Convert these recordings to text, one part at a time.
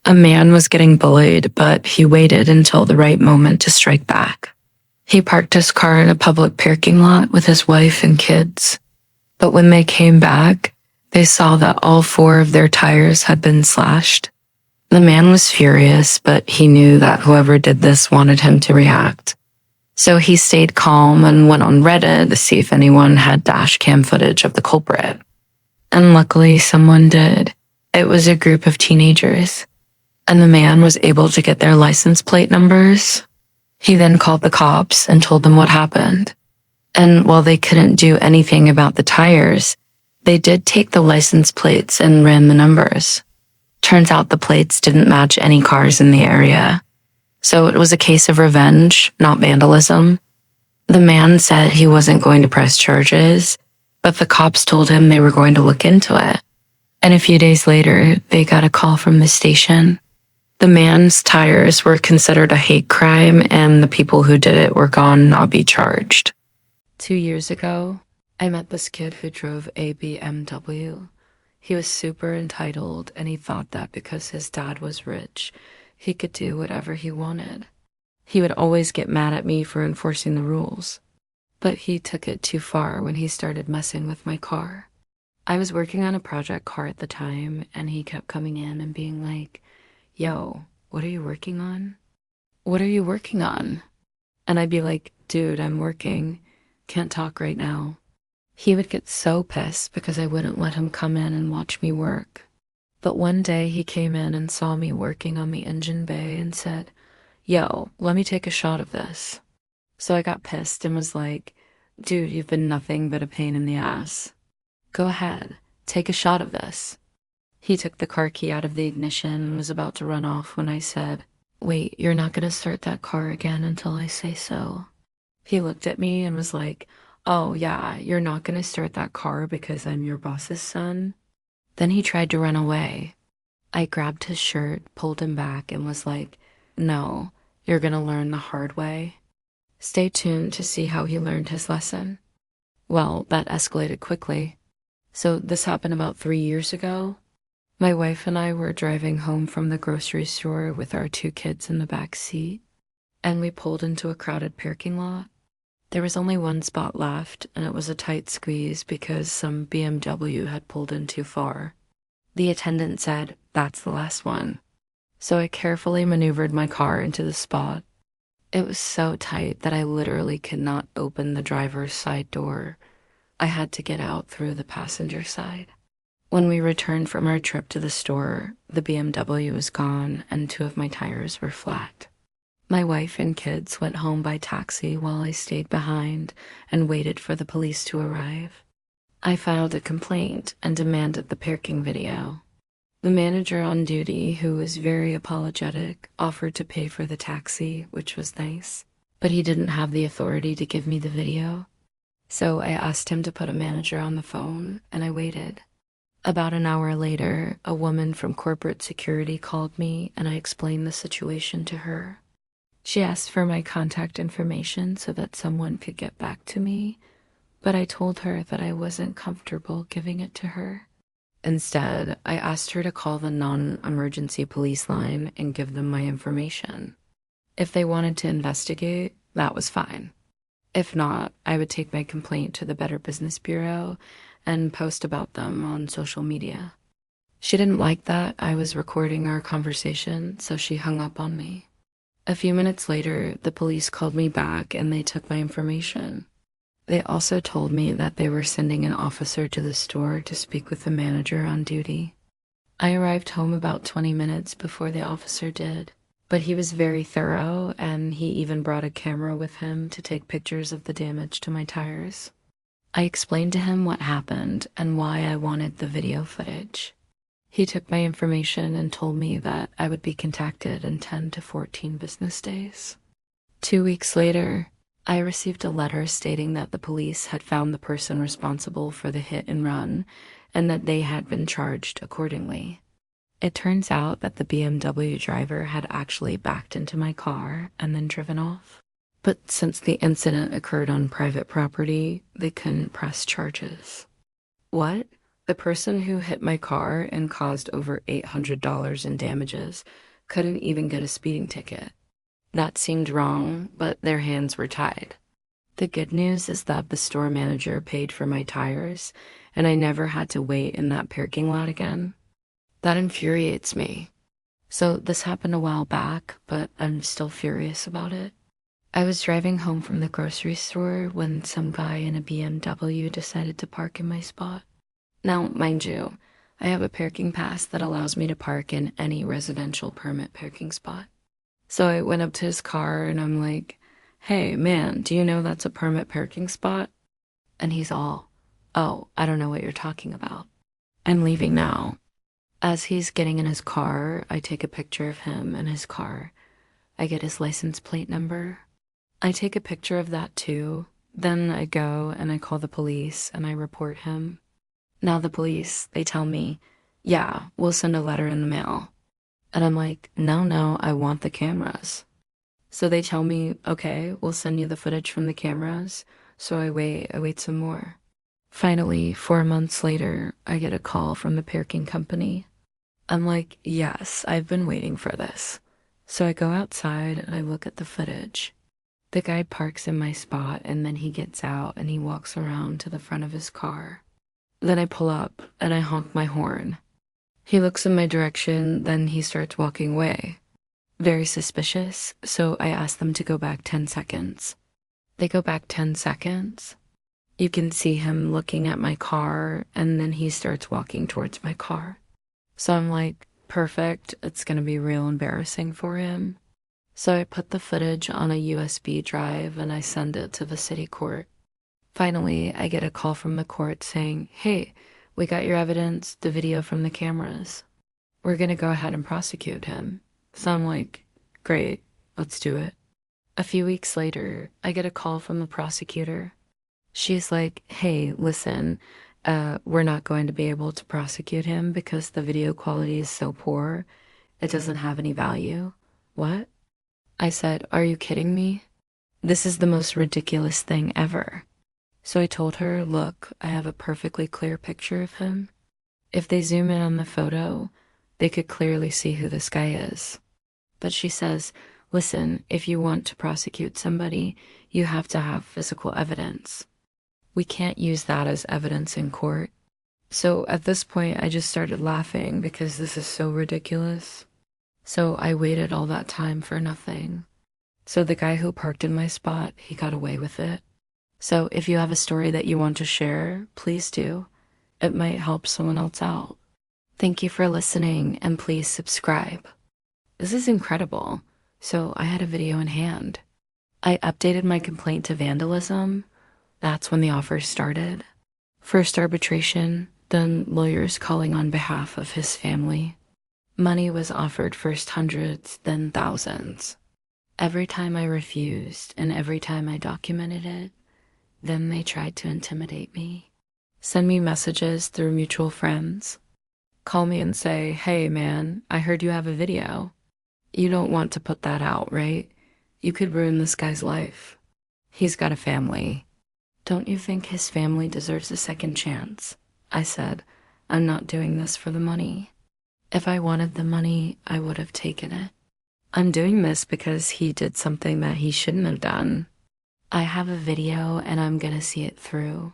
A man was getting bullied, but he waited until the right moment to strike back. He parked his car in a public parking lot with his wife and kids. But when they came back, they saw that all four of their tires had been slashed. The man was furious, but he knew that whoever did this wanted him to react. So he stayed calm and went on Reddit to see if anyone had dash cam footage of the culprit. And luckily, someone did. It was a group of teenagers, and the man was able to get their license plate numbers. He then called the cops and told them what happened. And while they couldn't do anything about the tires, they did take the license plates and ran the numbers. Turns out the plates didn't match any cars in the area. So it was a case of revenge, not vandalism. The man said he wasn't going to press charges, but the cops told him they were going to look into it. And a few days later, they got a call from the station. The man's tires were considered a hate crime, and the people who did it were gone, not be charged. 2 years ago, I met this kid who drove a BMW. He was super entitled, and he thought that because his dad was rich, he could do whatever he wanted. He would always get mad at me for enforcing the rules. But he took it too far when he started messing with my car. I was working on a project car at the time, and he kept coming in and being like, "Yo, what are you working on? What are you working on?" And I'd be like, "Dude, I'm working. Can't talk right now." He would get so pissed because I wouldn't let him come in and watch me work. But one day he came in and saw me working on the engine bay and said, "Yo, let me take a shot of this." So I got pissed and was like, "Dude, you've been nothing but a pain in the ass. Go ahead, take a shot of this." He took the car key out of the ignition and was about to run off when I said, "Wait, you're not going to start that car again until I say so." He looked at me and was like, "Oh yeah, you're not going to start that car because I'm your boss's son?" Then he tried to run away. I grabbed his shirt, pulled him back, and was like, "No, you're going to learn the hard way." Stay tuned to see how he learned his lesson. Well, that escalated quickly. So this happened about 3 years ago. My wife and I were driving home from the grocery store with our 2 kids in the back seat, and we pulled into a crowded parking lot. There was only one spot left, and it was a tight squeeze because some BMW had pulled in too far. The attendant said, "That's the last one." So I carefully maneuvered my car into the spot. It was so tight that I literally could not open the driver's side door. I had to get out through the passenger side. When we returned from our trip to the store, the BMW was gone and 2 of my tires were flat. My wife and kids went home by taxi while I stayed behind and waited for the police to arrive. I filed a complaint and demanded the parking video. The manager on duty, who was very apologetic, offered to pay for the taxi, which was nice, but he didn't have the authority to give me the video. So I asked him to put a manager on the phone, and I waited. About an hour later, a woman from corporate security called me, and I explained the situation to her. She asked for my contact information so that someone could get back to me, but I told her that I wasn't comfortable giving it to her. Instead, I asked her to call the non-emergency police line and give them my information. If they wanted to investigate, that was fine. If not, I would take my complaint to the Better Business Bureau and post about them on social media. She didn't like that I was recording our conversation, so she hung up on me. A few minutes later, the police called me back and they took my information. They also told me that they were sending an officer to the store to speak with the manager on duty. I arrived home about 20 minutes before the officer did, but he was very thorough and he even brought a camera with him to take pictures of the damage to my tires. I explained to him what happened and why I wanted the video footage. He took my information and told me that I would be contacted in 10 to 14 business days. 2 weeks later, I received a letter stating that the police had found the person responsible for the hit and run and that they had been charged accordingly. It turns out that the BMW driver had actually backed into my car and then driven off. But since the incident occurred on private property, they couldn't press charges. What? The person who hit my car and caused over $800 in damages couldn't even get a speeding ticket. That seemed wrong, but their hands were tied. The good news is that the store manager paid for my tires, and I never had to wait in that parking lot again. That infuriates me. So this happened a while back, but I'm still furious about it. I was driving home from the grocery store when some guy in a BMW decided to park in my spot. Now, mind you, I have a parking pass that allows me to park in any residential permit parking spot. So I went up to his car and I'm like, "Hey, man, do you know that's a permit parking spot?" And he's all, "Oh, I don't know what you're talking about. I'm leaving now." As he's getting in his car, I take a picture of him and his car. I get his license plate number. I take a picture of that too. Then I go and I call the police and I report him. Now the police, they tell me, "Yeah, we'll send a letter in the mail." And I'm like, no, I want the cameras. So they tell me, "Okay, we'll send you the footage from the cameras." So I wait some more. Finally, 4 months later, I get a call from the parking company. I'm like, yes, I've been waiting for this. So I go outside and I look at the footage. The guy parks in my spot and then he gets out and he walks around to the front of his car. Then I pull up and I honk my horn. He looks in my direction, then he starts walking away. Very suspicious, so I ask them to go back 10 seconds. They go back 10 seconds. You can see him looking at my car, and then he starts walking towards my car. So I'm like, perfect, it's gonna be real embarrassing for him. So I put the footage on a USB drive and I send it to the city court. Finally, I get a call from the court saying, "Hey, we got your evidence, the video from the cameras. We're gonna go ahead and prosecute him." So I'm like, great, let's do it. A few weeks later, I get a call from the prosecutor. She's like, "Hey, listen, we're not going to be able to prosecute him because the video quality is so poor. It doesn't have any value." What? I said, "Are you kidding me? This is the most ridiculous thing ever." So I told her, "Look, I have a perfectly clear picture of him. If they zoom in on the photo, they could clearly see who this guy is." But she says, "Listen, if you want to prosecute somebody, you have to have physical evidence. We can't use that as evidence in court." So at this point, I just started laughing because this is so ridiculous. So I waited all that time for nothing. So the guy who parked in my spot, he got away with it. So if you have a story that you want to share, please do. It might help someone else out. Thank you for listening, and please subscribe. This is incredible. So I had a video in hand. I updated my complaint to vandalism. That's when the offers started. First arbitration, then lawyers calling on behalf of his family. Money was offered, first hundreds, then thousands. Every time I refused and every time I documented it, then they tried to intimidate me. Send me messages through mutual friends. Call me and say, "Hey man, I heard you have a video. You don't want to put that out, right? You could ruin this guy's life. He's got a family. Don't you think his family deserves a second chance?" I said, "I'm not doing this for the money. If I wanted the money, I would have taken it. I'm doing this because he did something that he shouldn't have done. I have a video and I'm gonna see it through."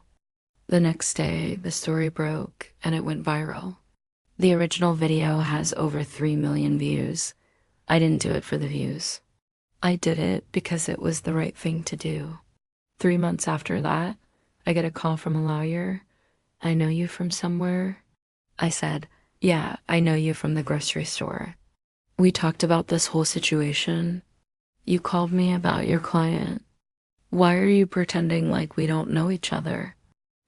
The next day, the story broke and it went viral. The original video has over 3 million views. I didn't do it for the views. I did it because it was the right thing to do. 3 months after that, I get a call from a lawyer. "I know you from somewhere." I said, "Yeah, I know you from the grocery store. We talked about this whole situation. You called me about your client. Why are you pretending like we don't know each other?"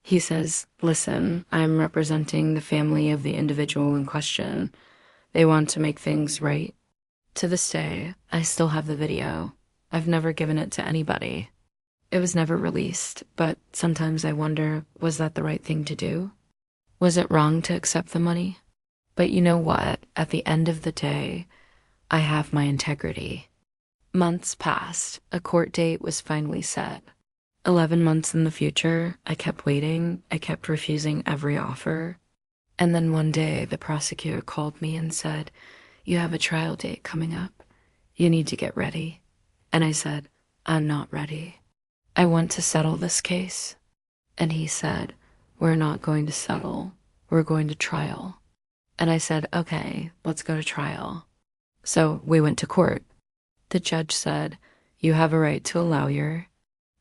He says, "Listen, I'm representing the family of the individual in question. They want to make things right." To this day, I still have the video. I've never given it to anybody. It was never released, but sometimes I wonder, was that the right thing to do? Was it wrong to accept the money? But you know what? At the end of the day, I have my integrity. Months passed. A court date was finally set. 11 months in the future, I kept waiting. I kept refusing every offer. And then one day, the prosecutor called me and said, "You have a trial date coming up. You need to get ready." And I said, "I'm not ready. I want to settle this case." And he said, "We're not going to settle. We're going to trial." And I said, "Okay, let's go to trial." So we went to court. The judge said, "You have a right to a lawyer.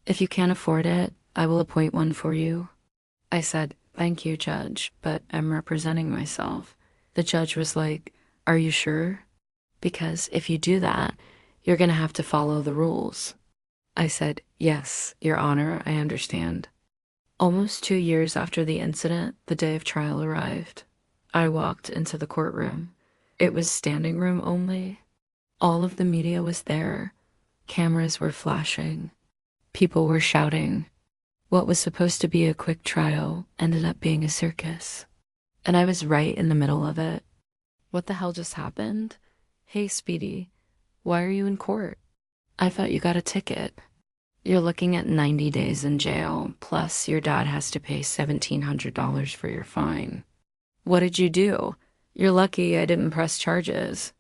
If you can't afford it, I will appoint one for you." I said, "Thank you, Judge, but I'm representing myself." The judge was like, "Are you sure? Because if you do that, you're going to have to follow the rules." I said, "Yes, Your Honor, I understand." Almost 2 years after the incident, the day of trial arrived. I walked into the courtroom. It was standing room only. All of the media was there. Cameras were flashing. People were shouting. What was supposed to be a quick trial ended up being a circus. And I was right in the middle of it. What the hell just happened? Hey, Speedy, why are you in court? I thought you got a ticket. You're looking at 90 days in jail, plus your dad has to pay $1,700 for your fine. What did you do? You're lucky I didn't press charges.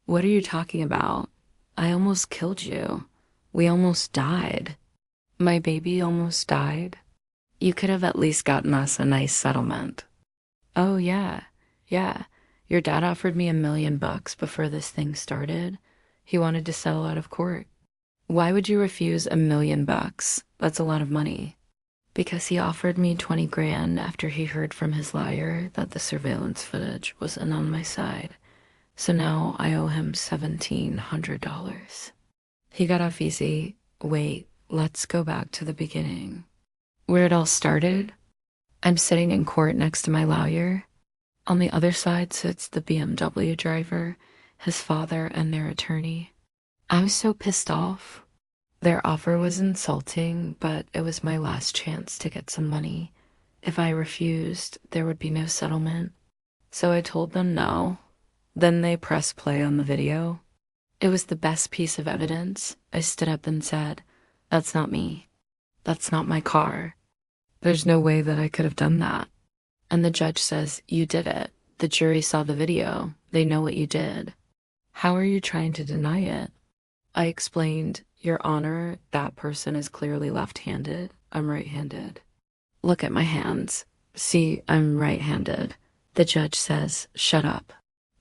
What are you talking about? I almost killed you. We almost died. My baby almost died. You could have at least gotten us a nice settlement. Oh, yeah. Your dad offered me $1 million before this thing started. He wanted to settle out of court. Why would you refuse $1 million? That's a lot of money. Because he offered me 20 grand after he heard from his lawyer that the surveillance footage wasn't on my side. So now I owe him $1,700. He got off easy. Wait, let's go back to the beginning. Where it all started? I'm sitting in court next to my lawyer. On the other side sits the BMW driver, his father, and their attorney. I was so pissed off. Their offer was insulting, but it was my last chance to get some money. If I refused, there would be no settlement. So I told them no. Then they pressed play on the video. It was the best piece of evidence. I stood up and said, "That's not me. That's not my car. There's no way that I could have done that." And the judge says, "You did it. The jury saw the video. They know what you did. How are you trying to deny it?" I explained, "Your Honor, that person is clearly left-handed. I'm right-handed. Look at my hands. See, I'm right-handed." The judge says, "Shut up.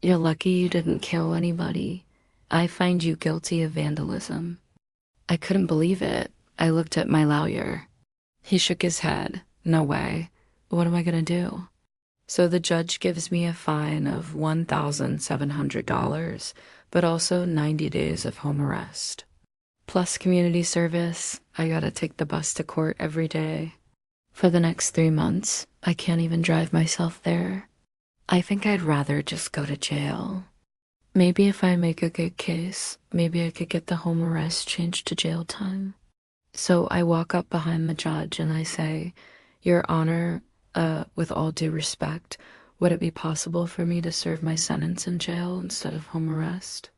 You're lucky you didn't kill anybody. I find you guilty of vandalism." I couldn't believe it. I looked at my lawyer. He shook his head. "No way. What am I gonna do?" So the judge gives me a fine of $1,700, but also 90 days of home arrest. Plus community service. I gotta take the bus to court every day. For the next 3 months, I can't even drive myself there. I think I'd rather just go to jail. Maybe if I make a good case, maybe I could get the home arrest changed to jail time. So I walk up behind the judge and I say, "Your Honor, with all due respect, would it be possible for me to serve my sentence in jail instead of home arrest?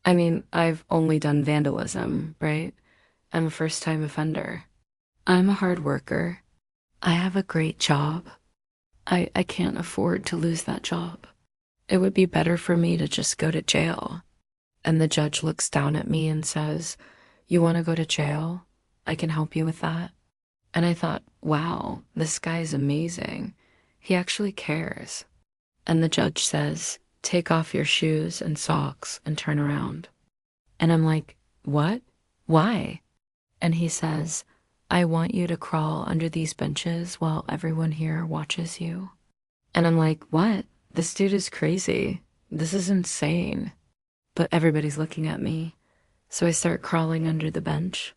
I mean, I've only done vandalism, right? I'm a first-time offender. I'm a hard worker. I have a great job. I can't afford to lose that job. It would be better for me to just go to jail." And the judge looks down at me and says, "You want to go to jail? I can help you with that." And I thought, wow, this guy's amazing. He actually cares. And the judge says, "Take off your shoes and socks and turn around." And I'm like, "What? Why?" And he says, "I want you to crawl under these benches while everyone here watches you." And I'm like, what? This dude is crazy. This is insane. But everybody's looking at me. So I start crawling under the bench.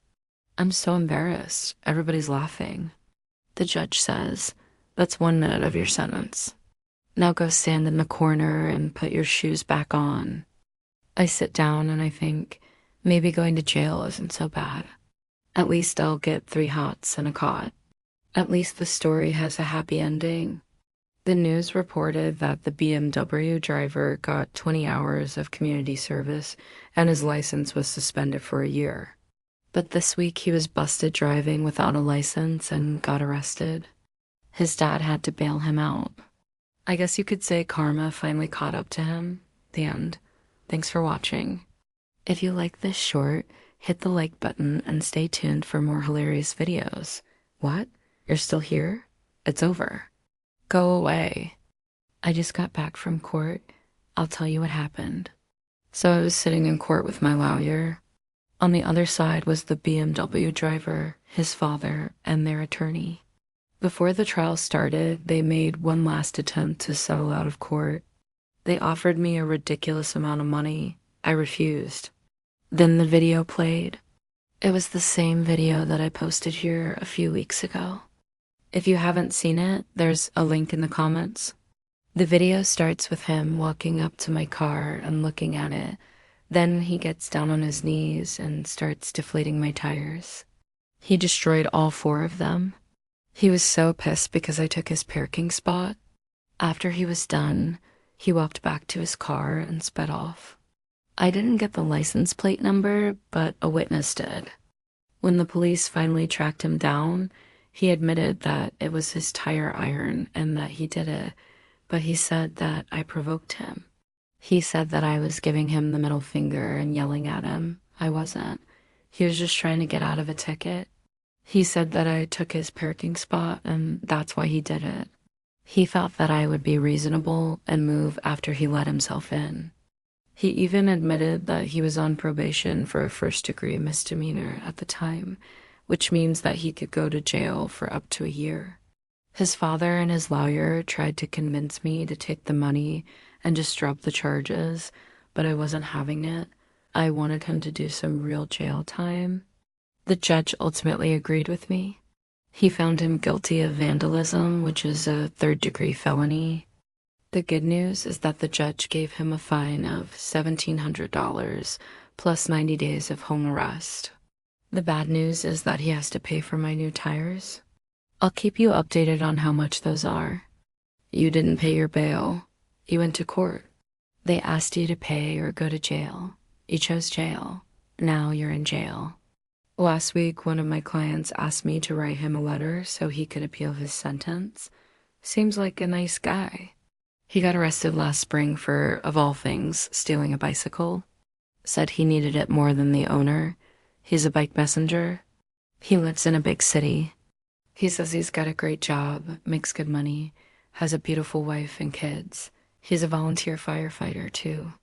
I'm so embarrassed. Everybody's laughing. The judge says, "That's 1 minute of your sentence. Now go stand in the corner and put your shoes back on." I sit down and I think, maybe going to jail isn't so bad. At least I'll get 3 hots and a cot. At least the story has a happy ending. The news reported that the BMW driver got 20 hours of community service and his license was suspended for a year. But this week he was busted driving without a license and got arrested. His dad had to bail him out. I guess you could say karma finally caught up to him. The end. Thanks for watching. If you like this short, hit the like button and stay tuned for more hilarious videos. What? You're still here? It's over. Go away. I just got back from court. I'll tell you what happened. So I was sitting in court with my lawyer. On the other side was the BMW driver, his father, and their attorney. Before the trial started, they made one last attempt to settle out of court. They offered me a ridiculous amount of money. I refused. Then the video played. It was the same video that I posted here a few weeks ago. If you haven't seen it, there's a link in the comments. The video starts with him walking up to my car and looking at it. Then he gets down on his knees and starts deflating my tires. He destroyed all 4 of them. He was so pissed because I took his parking spot. After he was done, he walked back to his car and sped off. I didn't get the license plate number, but a witness did. When the police finally tracked him down, he admitted that it was his tire iron and that he did it, but he said that I provoked him. He said that I was giving him the middle finger and yelling at him. I wasn't. He was just trying to get out of a ticket. He said that I took his parking spot and that's why he did it. He felt that I would be reasonable and move after he let himself in. He even admitted that he was on probation for a first-degree misdemeanor at the time, which means that he could go to jail for up to a year. His father and his lawyer tried to convince me to take the money and just drop the charges, but I wasn't having it. I wanted him to do some real jail time. The judge ultimately agreed with me. He found him guilty of vandalism, which is a 3rd-degree felony. The good news is that the judge gave him a fine of $1,700 plus 90 days of home arrest. The bad news is that he has to pay for my new tires. I'll keep you updated on how much those are. You didn't pay your bail. You went to court. They asked you to pay or go to jail. You chose jail. Now you're in jail. Last week, one of my clients asked me to write him a letter so he could appeal his sentence. Seems like a nice guy. He got arrested last spring for, of all things, stealing a bicycle. Said he needed it more than the owner. He's a bike messenger. He lives in a big city. He says he's got a great job, makes good money, has a beautiful wife and kids. He's a volunteer firefighter, too.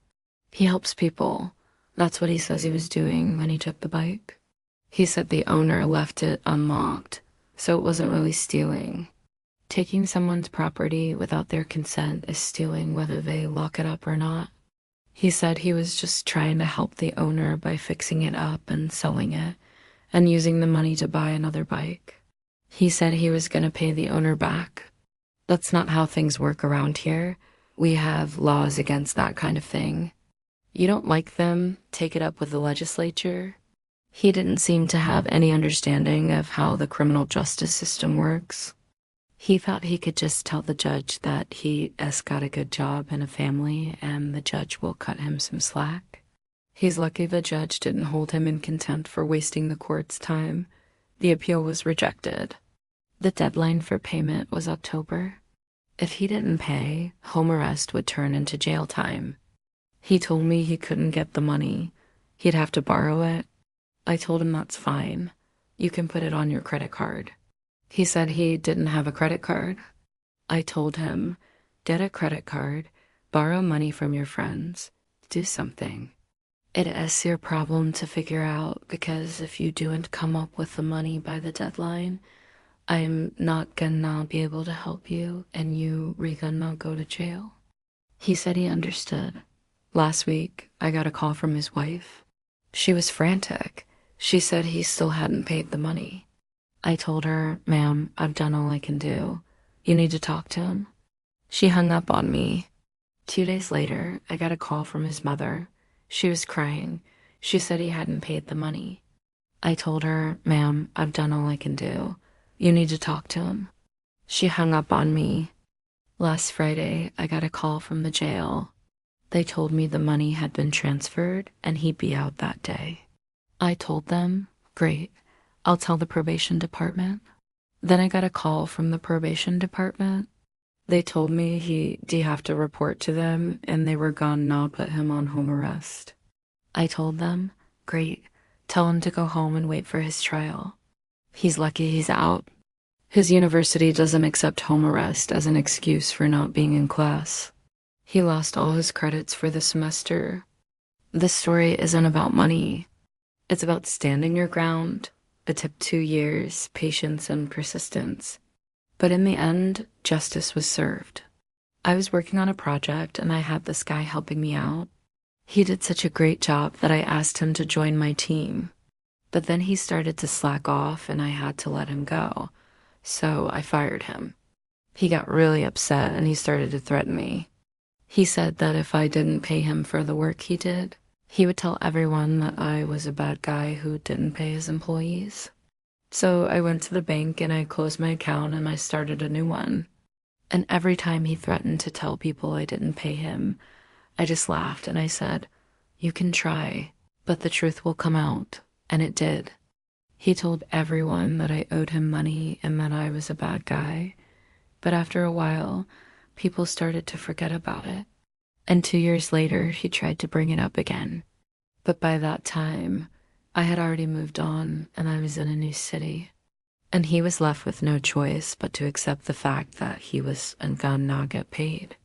He helps people. That's what he says he was doing when he took the bike. He said the owner left it unlocked, so it wasn't really stealing. Taking someone's property without their consent is stealing whether they lock it up or not. He said he was just trying to help the owner by fixing it up and selling it, and using the money to buy another bike. He said he was going to pay the owner back. That's not how things work around here. We have laws against that kind of thing. You don't like them, take it up with the legislature. He didn't seem to have any understanding of how the criminal justice system works. He thought he could just tell the judge that he has got a good job and a family and the judge will cut him some slack. He's lucky the judge didn't hold him in contempt for wasting the court's time. The appeal was rejected. The deadline for payment was October. If he didn't pay, home arrest would turn into jail time. He told me he couldn't get the money. He'd have to borrow it. I told him that's fine. You can put it on your credit card. He said he didn't have a credit card. I told him, get a credit card, borrow money from your friends, do something. It is your problem to figure out because if you don't come up with the money by the deadline, I'm not gonna be able to help you and you gonna go to jail. He said he understood. Last week, I got a call from his wife. She was frantic. She said he still hadn't paid the money. I told her, ma'am, I've done all I can do. You need to talk to him. She hung up on me. 2 days later, I got a call from his mother. She was crying. She said he hadn't paid the money. I told her, ma'am, I've done all I can do. You need to talk to him. She hung up on me. Last Friday, I got a call from the jail. They told me the money had been transferred and he'd be out that day. I told them, great, I'll tell the probation department. Then I got a call from the probation department. They told me do you have to report to them, and they were gonna put him on home arrest. I told them, great, tell him to go home and wait for his trial. He's lucky he's out. His university doesn't accept home arrest as an excuse for not being in class. He lost all his credits for the semester. This story isn't about money. It's about standing your ground. It took 2 years, patience, and persistence. But in the end, justice was served. I was working on a project and I had this guy helping me out. He did such a great job that I asked him to join my team. But then he started to slack off and I had to let him go. So I fired him. He got really upset and he started to threaten me. He said that if I didn't pay him for the work he did, he would tell everyone that I was a bad guy who didn't pay his employees. So I went to the bank and I closed my account and I started a new one. And every time he threatened to tell people I didn't pay him, I just laughed and I said, "You can try, but the truth will come out." And it did. He told everyone that I owed him money and that I was a bad guy. But after a while, people started to forget about it. And 2 years later, he tried to bring it up again. But by that time, I had already moved on and I was in a new city. And he was left with no choice but to accept the fact that he was and gonna not get paid.